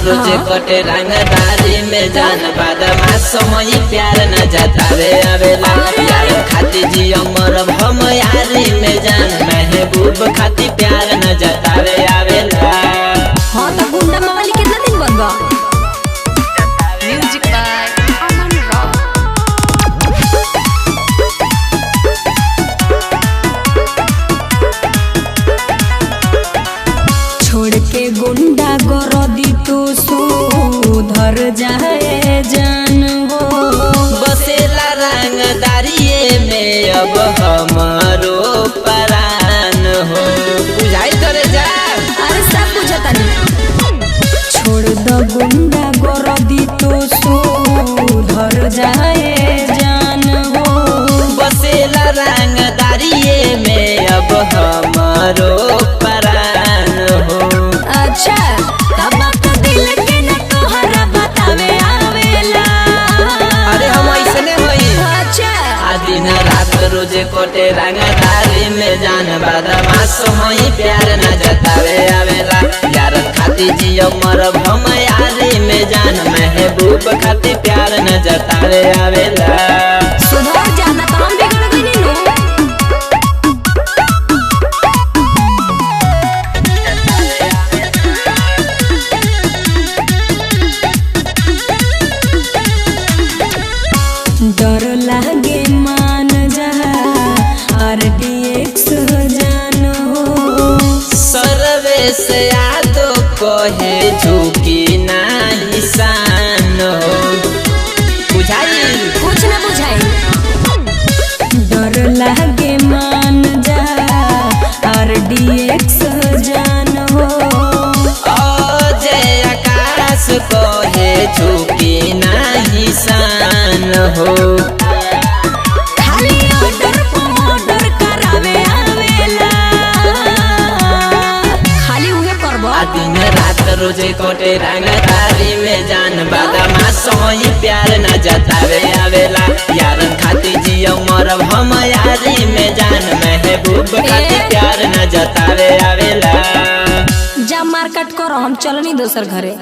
रोजे कटे रंगदारी में जान बादमा समय प्यार न जतावे आवेला यार खाती जियो मरब हम यारी में जान महबूब खाती प्यार न जतावे आवेला। हां तो गुंडा मावाली कितना दिन बनगा म्यूजिक बाय अमन रॉक। छोड़ के गुंडा गरदी तो सुधर जाए जान हो बसेला रंगदारिये में अब हमारो परान हो बुझाई करे जा। अरे सब बुझता नहीं छोड़ द गुंडा गरदी तो सुधर जाए जान हो बसेला रंगदारिये में अब हमारो परान हो। अच्छा तब तो दिल के न तोहरा बतावे आवेला। अरे हम ऐसने होई अच्छा आ दिन रात रोजे कोटे रंगदारी में जान बादमा समय प्यार न जतावे आवेला यार खाती जियो मरब हम यारी में जान महबूब खाती प्यार न जतावे आवेला। सुधर जाना तो हम बिगड़ गइनी नु। डर लागे मान जा RDX जान हो सर्वे से यादो कहे झुकी नाही शान हो बुझाई कुछ न बुझाई। डर लागे मान जा RDX जान हो जय आकाश कहे झुकी नाही शान हो। खाली ऑर्डर करावे आवेला खाली उहे करबो दिन रात रोजे कोटे रंगदारी में जान बादमा समय प्यार न जतावे आवेला यार खाती जियो मरब हम यारी में जान महबूब खाती प्यार न जतावे आवेला। जा मार्केट करो हम चलनी दोसर घरे।